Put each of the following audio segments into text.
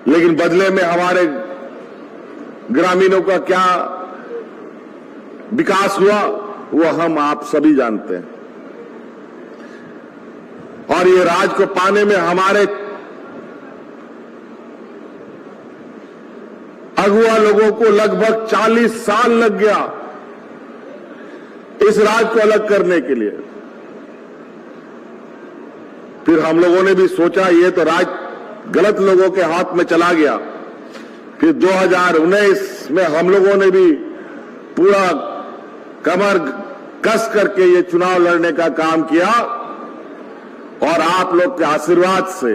लेकिन बदले में हमारे ग्रामीणों का क्या विकास हुआ वो हम आप सभी जानते हैं। और ये राज को पाने में हमारे अगुआ लोगों को लगभग 40 साल लग गया इस राज को अलग करने के लिए। फिर हम लोगों ने भी सोचा ये तो राज गलत लोगों के हाथ में चला गया। फिर 2019 में हम लोगों ने भी पूरा कमर कस करके ये चुनाव लड़ने का काम किया और आप लोग के आशीर्वाद से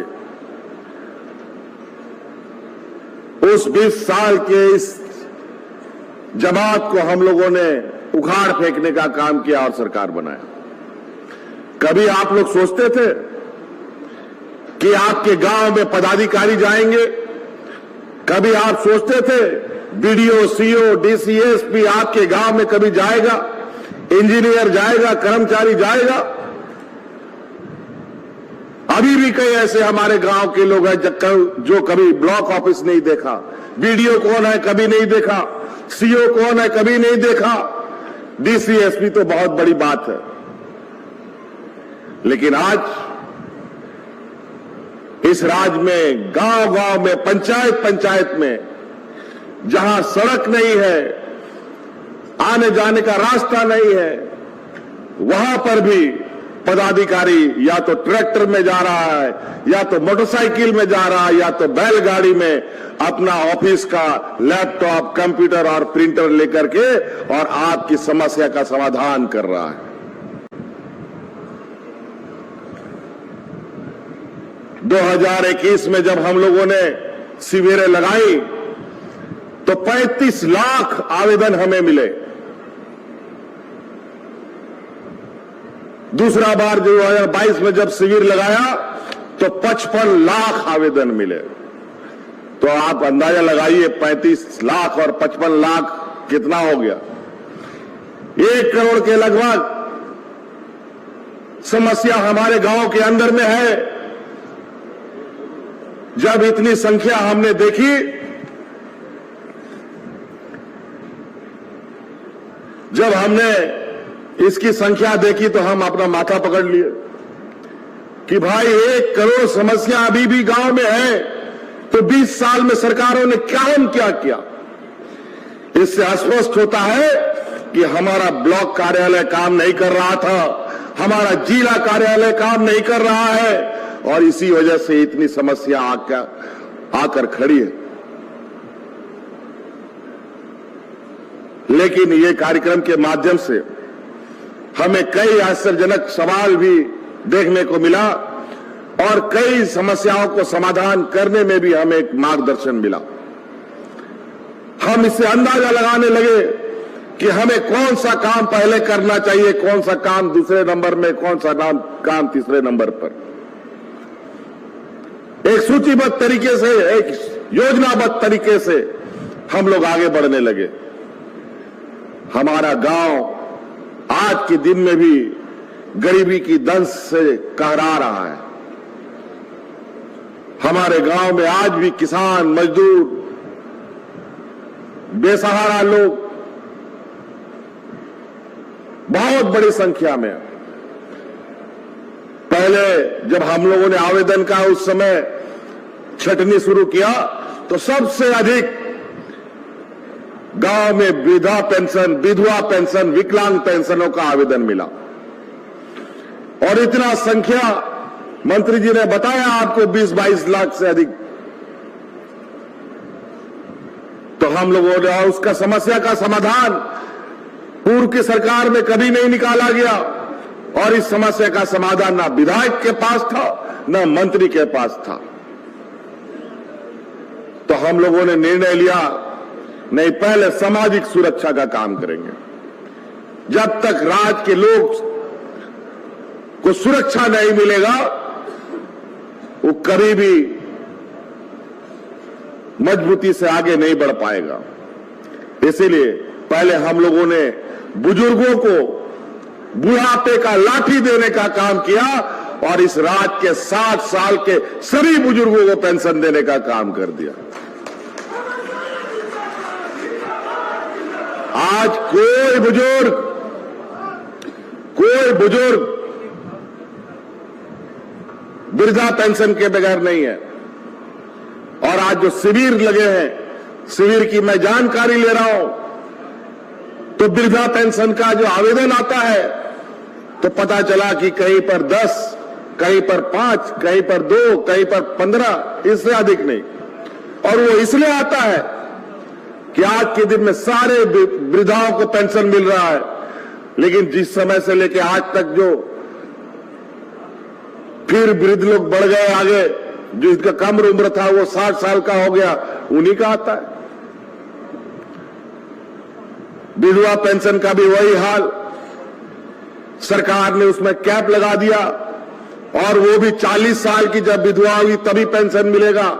उस 20 साल के इस जमात को हम लोगों ने उखाड़ फेंकने का काम किया और सरकार बनाया। कभी आप लोग सोचते थे कि आपके गांव में पदाधिकारी जाएंगे? कभी आप सोचते थे बीडीओ, सीओ, डीसीएसपी आपके गांव में कभी जाएगा? इंजीनियर जाएगा? कर्मचारी जाएगा? अभी भी कई ऐसे हमारे गांव के लोग हैं जो कभी ब्लॉक ऑफिस नहीं देखा। बीडीओ कौन है कभी नहीं देखा, सीओ कौन है कभी नहीं देखा, डीसीएसपी तो बहुत बड़ी बात है। लेकिन आज इस राज्य में गांव गांव में, पंचायत पंचायत में जहां सड़क नहीं है, आने जाने का रास्ता नहीं है, वहां पर भी पदाधिकारी या तो ट्रैक्टर में जा रहा है, या तो मोटरसाइकिल में जा रहा है, या तो बैलगाड़ी में अपना ऑफिस का लैपटॉप, कंप्यूटर और प्रिंटर लेकर के और आपकी समस्या का समाधान कर रहा है। 2021 में जब हम लोगों ने शिविरें लगाई तो 35 लाख आवेदन हमें मिले। दूसरा बार 2022 में जब शिविर लगाया तो 55 लाख आवेदन मिले। तो आप अंदाजा लगाइए 35 लाख और 55 लाख कितना हो गया? 1 करोड़ के लगभग समस्या हमारे गांव के अंदर में है। जब इतनी संख्या हमने देखी, जब हमने इसकी संख्या देखी तो हम अपना माथा पकड़ लिए कि भाई 1 करोड़ समस्या अभी भी गांव में है, तो 20 साल में सरकारों ने क्या किया? इससे स्पष्ट होता है कि हमारा ब्लॉक कार्यालय काम नहीं कर रहा था, हमारा जिला कार्यालय काम नहीं कर रहा है, और इसी वजह से इतनी समस्या आकर खड़ी है। लेकिन ये कार्यक्रम के माध्यम से हमें कई आश्चर्यजनक सवाल भी देखने को मिला और कई समस्याओं को समाधान करने में भी हमें एक मार्गदर्शन मिला। हम इससे अंदाजा लगाने लगे कि हमें कौन सा काम पहले करना चाहिए, कौन सा काम दूसरे नंबर में, कौन सा काम तीसरे नंबर पर। एक सूचीबद्ध तरीके से, एक योजनाबद्ध तरीके से हम लोग आगे बढ़ने लगे। हमारा गांव आज के दिन में भी गरीबी की दंश से कहरा रहा है। हमारे गांव में आज भी किसान, मजदूर, बेसहारा लोग बहुत बड़ी संख्या में। पहले जब हम लोगों ने आवेदन का उस समय छंटनी शुरू किया तो सबसे अधिक गांव में वृद्धा पेंशन, विधवा पेंशन, विकलांग पेंशनों का आवेदन मिला। और इतना संख्या मंत्री जी ने बताया आपको 20-22 लाख से अधिक। तो हम लोगों ने उसका समस्या का समाधान पूर्व की सरकार में कभी नहीं निकाला गया, और इस समस्या का समाधान ना विधायक के पास था ना मंत्री के पास था। तो हम लोगों ने निर्णय लिया, नहीं, पहले सामाजिक सुरक्षा का काम करेंगे। जब तक राज्य के लोग को सुरक्षा नहीं मिलेगा, वो कभी भी मजबूती से आगे नहीं बढ़ पाएगा। इसीलिए पहले हम लोगों ने बुजुर्गों को बुढ़ापे का लाठी देने का काम किया, और इस राज्य के 60 साल के सभी बुजुर्गों को पेंशन देने का काम कर दिया। आज कोई बुजुर्ग वृद्धा पेंशन के बगैर नहीं है। और आज जो शिविर लगे हैं, शिविर की मैं जानकारी ले रहा हूं, तो वृद्धा पेंशन का जो आवेदन आता है तो पता चला कि कहीं पर 10, कहीं पर 5, कहीं पर 2, कहीं पर 15, इससे अधिक नहीं। और वो इसलिए आता है कि आज के दिन में सारे वृद्धाओं को पेंशन मिल रहा है, लेकिन जिस समय से लेकर आज तक जो फिर वृद्ध लोग बढ़ गए आगे, जिसका कम उम्र था वो 60 साल का हो गया, उन्हीं का आता है। विधवा पेंशन का भी वही हाल, सरकार ने उसमें कैप लगा दिया और वो भी 40 साल की जब विधवा हुई तभी पेंशन मिलेगा।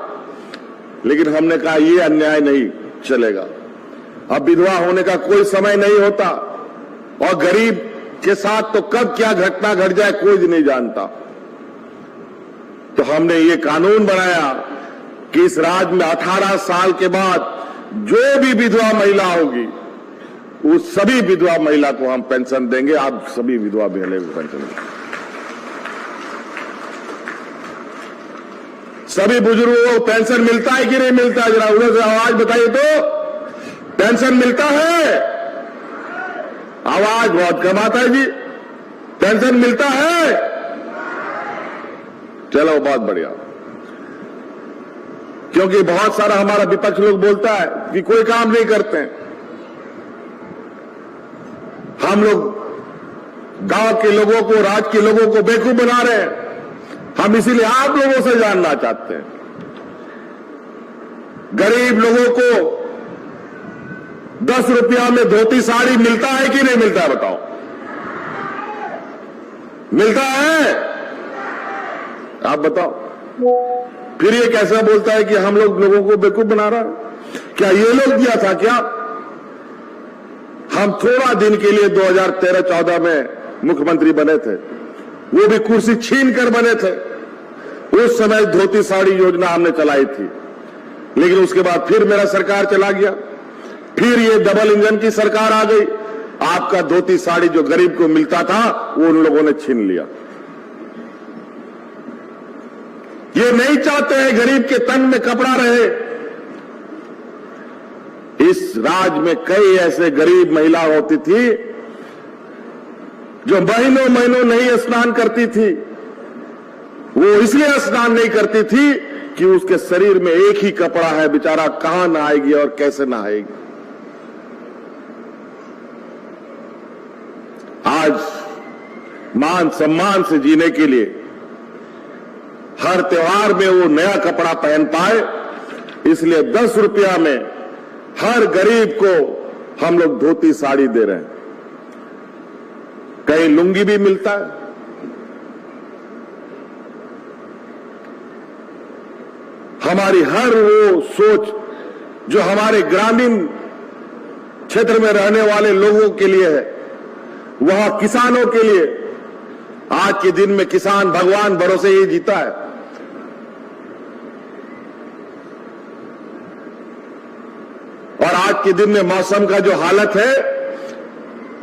लेकिन हमने कहा ये अन्याय नहीं चलेगा। अब विधवा होने का कोई समय नहीं होता और गरीब के साथ तो कब क्या घटना घट जाए कोई नहीं जानता। तो हमने ये कानून बनाया कि इस राज्य में 18 साल के बाद जो भी विधवा महिला होगी उस सभी विधवा महिला को हम पेंशन देंगे। आप सभी विधवा बहनें को पेंशन देंगे। सभी बुजुर्गों को पेंशन मिलता है कि नहीं मिलता है? जरा उधर से आवाज बताइए तो। पेंशन मिलता है? आवाज बहुत कम आता है जी। पेंशन मिलता है? चलो बहुत बढ़िया। क्योंकि बहुत सारा हमारा विपक्ष लोग बोलता है कि कोई काम नहीं करते हैं। हम लोग गांव के लोगों को, राज्य के लोगों को बेवकूफ बना रहे हैं। हम इसीलिए आप लोगों से जानना चाहते हैं, गरीब लोगों को 10 रुपया में धोती साड़ी मिलता है कि नहीं मिलता है? बताओ, मिलता है? आप बताओ। फिर ये कैसा बोलता है कि हम लोगों को बेवकूफ बना रहा है? क्या ये लोग दिया था क्या? हम थोड़ा दिन के लिए 2013-14 में मुख्यमंत्री बने थे, वो भी कुर्सी छीन कर बने थे। उस समय धोती साड़ी योजना हमने चलाई थी, लेकिन उसके बाद फिर मेरा सरकार चला गया, फिर ये डबल इंजन की सरकार आ गई। आपका धोती साड़ी जो गरीब को मिलता था वो उन लोगों ने छीन लिया। ये नहीं चाहते हैं गरीब के तन में कपड़ा रहे। इस राज्य में कई ऐसे गरीब महिला होती थी जो महीनों महीनों नहीं स्नान करती थी। वो इसलिए स्नान नहीं करती थी कि उसके शरीर में एक ही कपड़ा है, बेचारा कहां नहाएगी और कैसे नहाएगी। आज मान सम्मान से जीने के लिए हर त्योहार में वो नया कपड़ा पहन पाए, इसलिए 10 रुपया में हर गरीब को हम लोग धोती साड़ी दे रहे हैं। कहीं लुंगी भी मिलता है। हमारी हर वो सोच जो हमारे ग्रामीण क्षेत्र में रहने वाले लोगों के लिए है, वहां किसानों के लिए, आज के दिन में किसान भगवान भरोसे ही जीता है। और आज के दिन में मौसम का जो हालत है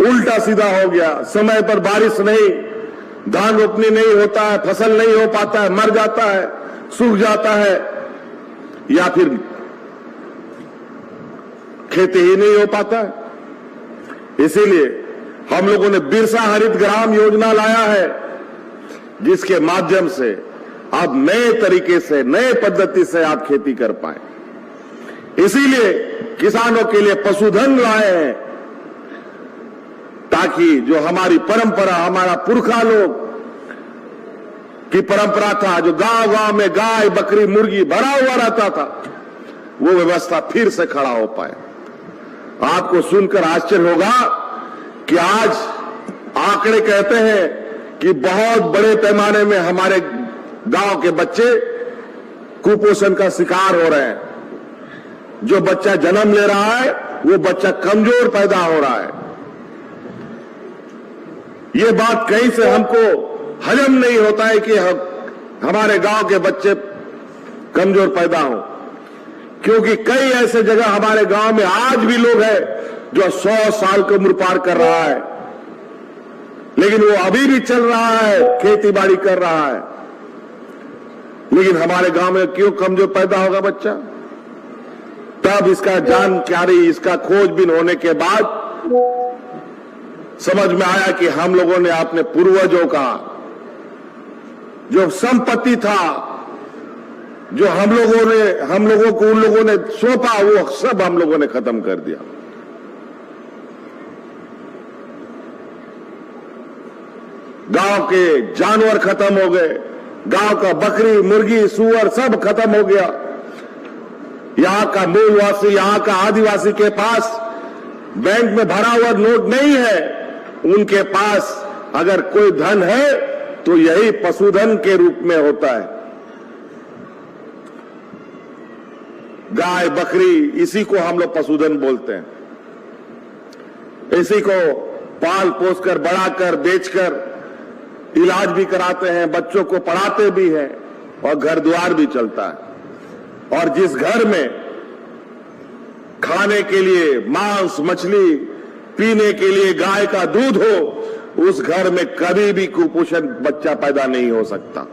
उल्टा सीधा हो गया। समय पर बारिश नहीं, धान रोपनी नहीं होता है, फसल नहीं हो पाता है, मर जाता है, सूख जाता है, या फिर खेती ही नहीं हो पाता है। इसीलिए हम लोगों ने बिरसा हरित ग्राम योजना लाया है, जिसके माध्यम से आप नए तरीके से, नए पद्धति से आप खेती कर पाए। इसीलिए किसानों के लिए पशुधन लाए हैं, ताकि जो हमारी परंपरा, हमारा पुरखा लोग की परंपरा था, जो गांव गांव में गाय, बकरी, मुर्गी भरा हुआ रहता था, वो व्यवस्था फिर से खड़ा हो पाए। आपको सुनकर आश्चर्य होगा कि आज आंकड़े कहते हैं कि बहुत बड़े पैमाने में हमारे गांव के बच्चे कुपोषण का शिकार हो रहे हैं। जो बच्चा जन्म ले रहा है वो बच्चा कमजोर पैदा हो रहा है। ये बात कहीं से हमको हजम नहीं होता है कि हमारे गांव के बच्चे कमजोर पैदा हों, क्योंकि कई ऐसे जगह हमारे गांव में आज भी लोग हैं जो 100 साल की उम्र पार कर रहा है, लेकिन वो अभी भी चल रहा है, खेती बाड़ी कर रहा है। लेकिन हमारे गांव में क्यों कमजोर पैदा होगा बच्चा? तब इसका जानकारी, इसका खोजबीन होने के बाद समझ में आया कि हम लोगों ने अपने पूर्वजों का जो संपत्ति था, जो हम लोगों को उन लोगों ने सौंपा, वो सब हम लोगों ने खत्म कर दिया। गांव के जानवर खत्म हो गए, गांव का बकरी, मुर्गी, सुअर सब खत्म हो गया। यहां का मूलवासी, यहां का आदिवासी के पास बैंक में भरा हुआ नोट नहीं है। उनके पास अगर कोई धन है तो यही पशुधन के रूप में होता है। गाय, बकरी, इसी को हम लोग पशुधन बोलते हैं। इसी को पाल पोस कर, बढ़ाकर, बेचकर इलाज भी कराते हैं, बच्चों को पढ़ाते भी हैं और घर द्वार भी चलता है। और जिस घर में खाने के लिए मांस, मछली, पीने के लिए गाय का दूध हो, उस घर में कभी भी कुपोषण बच्चा पैदा नहीं हो सकता।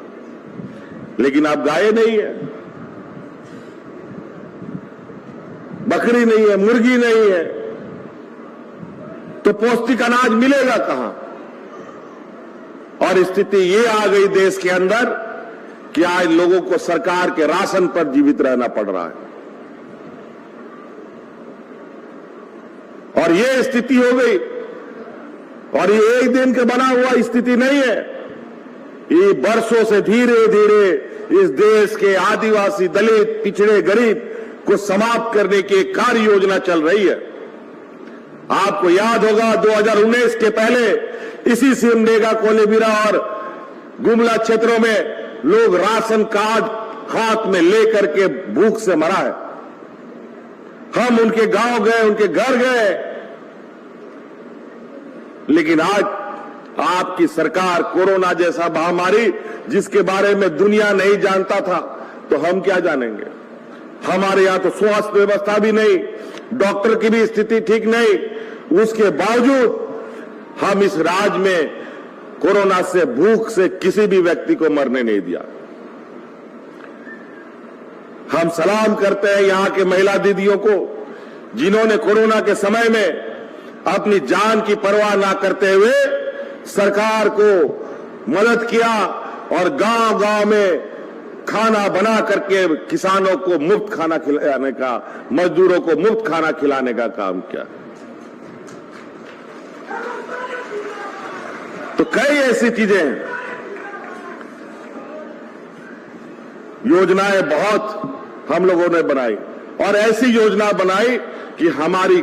लेकिन अब गाय नहीं है, बकरी नहीं है, मुर्गी नहीं है, तो पौष्टिक अनाज मिलेगा कहां? और स्थिति ये आ गई देश के अंदर कि आज लोगों को सरकार के राशन पर जीवित रहना पड़ रहा है। और ये स्थिति हो गई, और ये एक दिन के बना हुआ स्थिति नहीं है। ये बरसों से धीरे धीरे इस देश के आदिवासी, दलित, पिछड़े, गरीब को समाप्त करने की एक कार्य योजना चल रही है। आपको याद होगा 2019 के पहले इसी सिमडेगा, कोलेबिरा और गुमला क्षेत्रों में लोग राशन कार्ड हाथ में लेकर के भूख से मरा है। हम उनके गांव गए, उनके घर गए, लेकिन आज आपकी सरकार कोरोना जैसा महामारी जिसके बारे में दुनिया नहीं जानता था, तो हम क्या जानेंगे? हमारे यहां तो स्वास्थ्य व्यवस्था भी नहीं, डॉक्टर की भी स्थिति ठीक नहीं, उसके बावजूद हम इस राज्य में कोरोना से, भूख से किसी भी व्यक्ति को मरने नहीं दिया। हम सलाम करते हैं यहां के महिला दीदियों को, जिन्होंने कोरोना के समय में अपनी जान की परवाह ना करते हुए सरकार को मदद किया और गांव-गांव में खाना बना करके किसानों को मुफ्त खाना खिलाने का, मजदूरों को मुफ्त खाना खिलाने का काम किया। तो कई ऐसी चीजें हैं, योजनाएं बहुत हम लोगों ने बनाई, और ऐसी योजना बनाई कि हमारे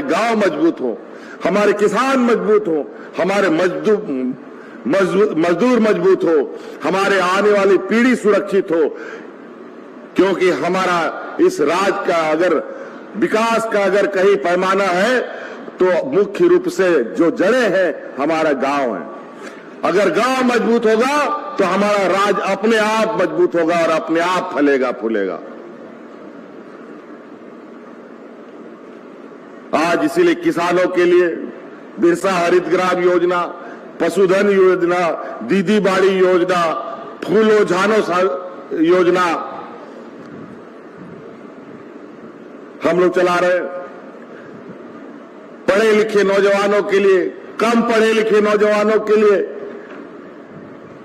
गांव मजबूत हो, हमारे किसान मजबूत हो, हमारे मजदूर मजबूत हो, हमारे आने वाली पीढ़ी सुरक्षित हो। क्योंकि हमारा इस राज्य का अगर विकास का अगर कहीं पैमाना है तो मुख्य रूप से जो जड़ें हैं हमारा गांव है। अगर गांव मजबूत होगा तो हमारा राज्य अपने आप मजबूत होगा और अपने आप फलेगा फूलेगा। आज इसीलिए किसानों के लिए बिरसा हरित ग्राम योजना, पशुधन योजना, दीदी बाड़ी योजना, फूलो झानो योजना हम लोग चला रहे हैं। पढ़े लिखे नौजवानों के लिए, कम पढ़े लिखे नौजवानों के लिए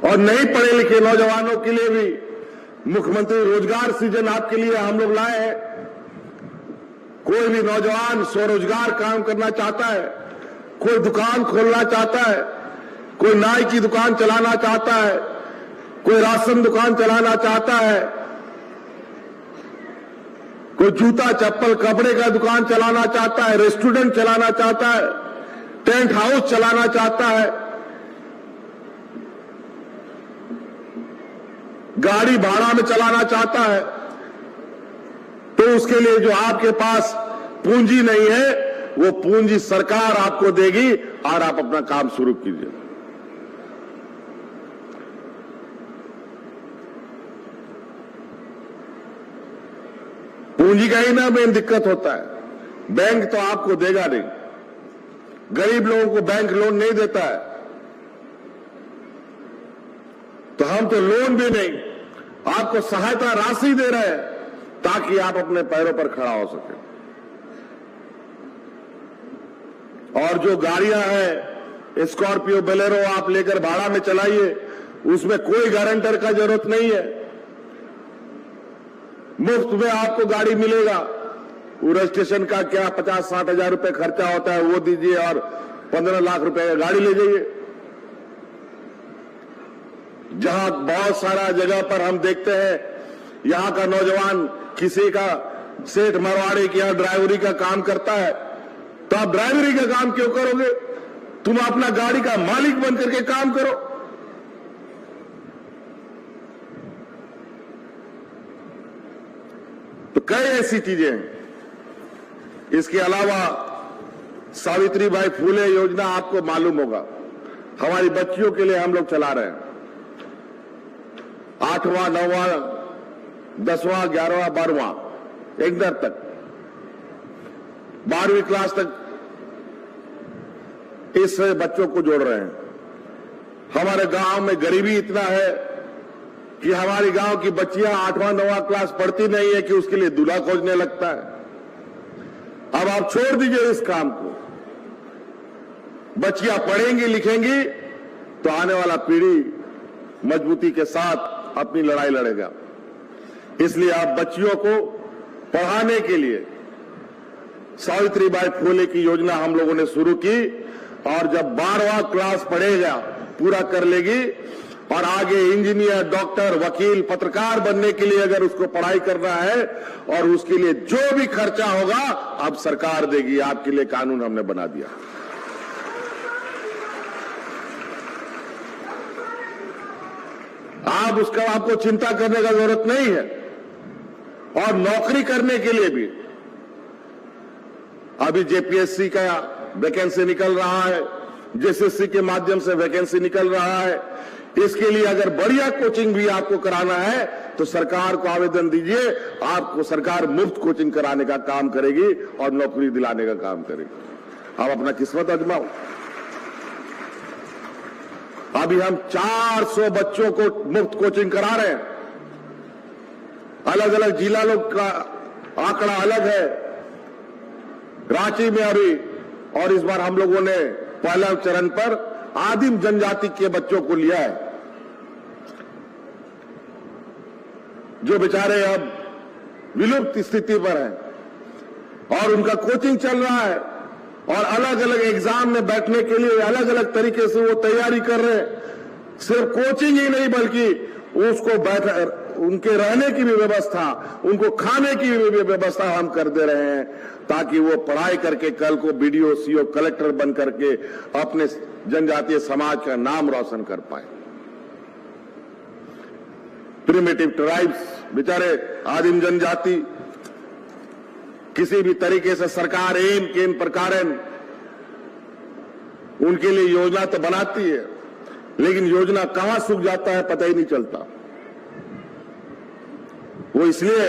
और नहीं पढ़े लिखे नौजवानों के लिए भी मुख्यमंत्री रोजगार सृजन आपके लिए हम लोग लाए हैं। कोई भी नौजवान स्वरोजगार काम करना चाहता है, कोई दुकान खोलना चाहता है, कोई नाई की दुकान चलाना चाहता है, कोई राशन दुकान चलाना चाहता है, कोई जूता चप्पल कपड़े का दुकान चलाना चाहता है, रेस्टोरेंट चलाना चाहता है, टेंट हाउस चलाना चाहता है, गाड़ी भाड़ा में चलाना चाहता है, तो उसके लिए जो आपके पास पूंजी नहीं है वो पूंजी सरकार आपको देगी और आप अपना काम शुरू कीजिए। पूंजी का ही ना मेन दिक्कत होता है। बैंक तो आपको देगा नहीं, गरीब लोगों को बैंक लोन नहीं देता है, तो हम तो लोन भी नहीं, आपको सहायता राशि दे रहे हैं ताकि आप अपने पैरों पर खड़ा हो सके। और जो गाड़ियां हैं स्कॉर्पियो बोलेरो आप लेकर भाड़ा में चलाइए, उसमें कोई गारंटर का जरूरत नहीं है, मुफ्त में आपको गाड़ी मिलेगा। वो रजिस्ट्रेशन का क्या 50-60 हजार रुपए खर्चा होता है वो दीजिए और 15 लाख रुपए का गाड़ी ले जाइए। जहां बहुत सारा जगह पर हम देखते हैं यहां का नौजवान किसी का सेठ मरवाड़ी के यहां ड्राइवरी का काम करता है, तो आप ड्राइवरी का काम क्यों करोगे? तुम अपना गाड़ी का मालिक बन करके काम करो। तो कई ऐसी चीजें हैं। इसके अलावा सावित्रीबाई फुले योजना आपको मालूम होगा, हमारी बच्चियों के लिए हम लोग चला रहे हैं। 8वां 9वां 10वां 11वां 12वां एकदर तक 12वीं क्लास तक इस बच्चों को जोड़ रहे हैं। हमारे गांव में गरीबी इतना है कि हमारी गांव की बच्चियां 8वां 9वां क्लास पढ़ती नहीं है कि उसके लिए दूल्हा खोजने लगता है। अब आप छोड़ दीजिए इस काम को, बच्चियां पढ़ेंगी लिखेंगी तो आने वाला पीढ़ी मजबूती के साथ अपनी लड़ाई लड़ेगा। इसलिए आप बच्चियों को पढ़ाने के लिए सावित्रीबाई फुले की योजना हम लोगों ने शुरू की, और जब 12वां क्लास पढ़ेगा पूरा कर लेगी और आगे इंजीनियर, डॉक्टर, वकील, पत्रकार बनने के लिए अगर उसको पढ़ाई करना है और उसके लिए जो भी खर्चा होगा अब सरकार देगी। आपके लिए कानून हमने बना दिया। आप उसका आपको चिंता करने का जरूरत नहीं है। और नौकरी करने के लिए भी अभी जेपीएससी का वैकेंसी निकल रहा है, जेएसएससी के माध्यम से वैकेंसी निकल रहा है। इसके लिए अगर बढ़िया कोचिंग भी आपको कराना है तो सरकार को आवेदन दीजिए, आपको सरकार मुफ्त कोचिंग कराने का काम करेगी और नौकरी दिलाने का काम करेगी। आप अपना किस्मत आजमाओ। अभी हम 400 बच्चों को मुफ्त कोचिंग करा रहे हैं। अलग अलग जिला लोग का आंकड़ा अलग है। रांची में अभी, और इस बार हम लोगों ने पहला चरण पर आदिम जनजाति के बच्चों को लिया है, जो बेचारे अब विलुप्त स्थिति पर हैं, और उनका कोचिंग चल रहा है और अलग अलग एग्जाम में बैठने के लिए अलग अलग तरीके से वो तैयारी कर रहे हैं। सिर्फ कोचिंग ही नहीं बल्कि उसको उनके रहने की भी व्यवस्था, उनको खाने की भी व्यवस्था हम कर दे रहे हैं, ताकि वो पढ़ाई करके कल को बीडीओ, सीओ, कलेक्टर बन करके अपने जनजातीय समाज का नाम रोशन कर पाए। प्रिमिटिव ट्राइब्स, बेचारे आदिम जनजाति, किसी भी तरीके से सरकार एन केन प्रकार उनके लिए योजना तो बनाती है, लेकिन योजना कहां सूख जाता है पता ही नहीं चलता। वो इसलिए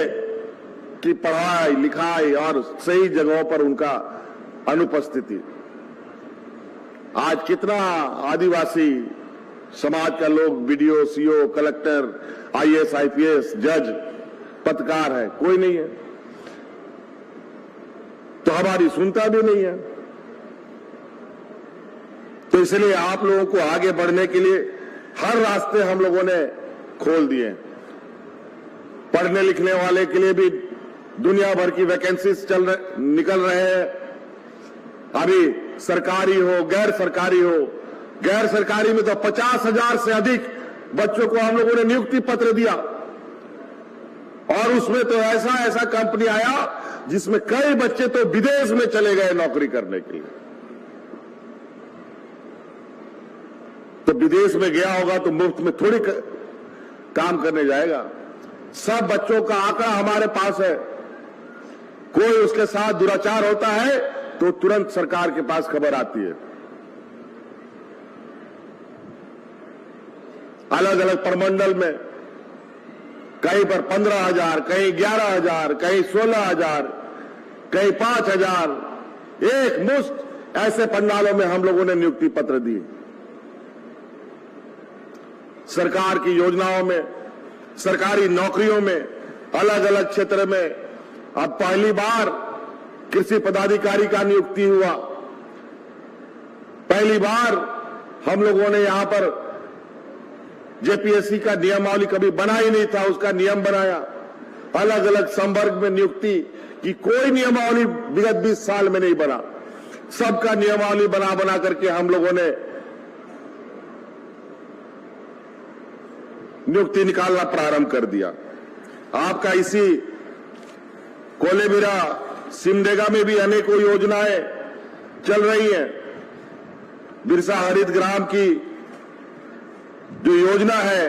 कि पढ़ाई लिखाई और सही जगहों पर उनका अनुपस्थिति। आज कितना आदिवासी समाज का लोग BDO, CO, collector, IAS, IPS, जज, पत्रकार है, कोई नहीं है। तो हमारी सुनता भी नहीं है। तो इसलिए आप लोगों को आगे बढ़ने के लिए हर रास्ते हम लोगों ने खोल दिए। पढ़ने लिखने वाले के लिए भी दुनिया भर की वैकेंसीज निकल रहे हैं। अभी सरकारी हो, गैर सरकारी हो, गैर सरकारी में तो 50,000 से अधिक बच्चों को हम लोगों ने नियुक्ति पत्र दिया, और उसमें तो ऐसा कंपनी आया जिसमें कई बच्चे तो विदेश में चले गए नौकरी करने के लिए। तो विदेश में गया होगा तो मुफ्त में थोड़ी काम करने जाएगा। सब बच्चों का आंकड़ा हमारे पास है। कोई उसके साथ दुराचार होता है तो तुरंत सरकार के पास खबर आती है। अलग अलग प्रमंडल में कहीं पर 15,000, कहीं 11,000, कहीं 16,000, कहीं 5,000, एक मुश्त ऐसे पंडालों में हम लोगों ने नियुक्ति पत्र दिए। सरकार की योजनाओं में, सरकारी नौकरियों में, अलग अलग क्षेत्र में अब पहली बार कृषि पदाधिकारी का नियुक्ति हुआ। पहली बार हम लोगों ने यहां पर जेपीएससी का नियमावली कभी बना ही नहीं था, उसका नियम बनाया। अलग अलग संवर्ग में नियुक्ति की कोई नियमावली विगत 20 साल में नहीं बना, सबका नियमावली बना बना करके हम लोगों ने नियुक्ति निकालना प्रारंभ कर दिया। आपका इसी कोलेबिरा सिमडेगा में भी अनेकों योजनाएं चल रही हैं। बिरसा हरित ग्राम की जो योजना है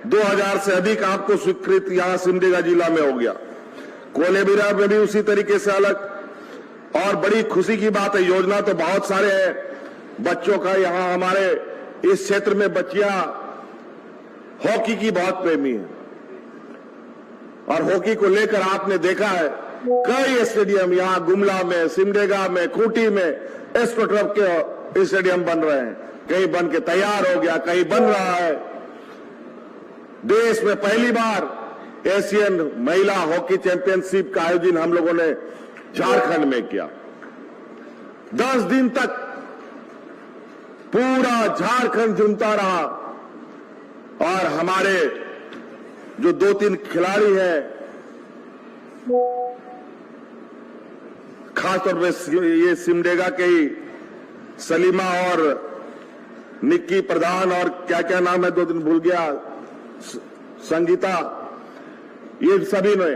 2000 से अधिक आपको स्वीकृत यहां सिमडेगा जिला में हो गया। कोलेबिरा में भी उसी तरीके से अलग। और बड़ी खुशी की बात है, योजना तो बहुत सारे हैं बच्चों का। यहां हमारे इस क्षेत्र में बच्चियां हॉकी की बहुत प्रेमी है और हॉकी को लेकर आपने देखा है कई स्टेडियम यहां गुमला में, सिमडेगा में, खूंटी में एस्ट्रोटर्फ के स्टेडियम बन रहे हैं। कहीं बन के तैयार हो गया, कहीं बन रहा है। देश में पहली बार एशियन महिला हॉकी चैंपियनशिप का आयोजन हम लोगों ने झारखंड में किया। 10 दिन तक पूरा झारखंड झूमता रहा और हमारे जो 2-3 खिलाड़ी हैं, खासतौर पर ये सिमडेगा के ही सलीमा और निक्की प्रधान और क्या क्या नाम है 2 दिन भूल गया, संगीता, ये सभी ने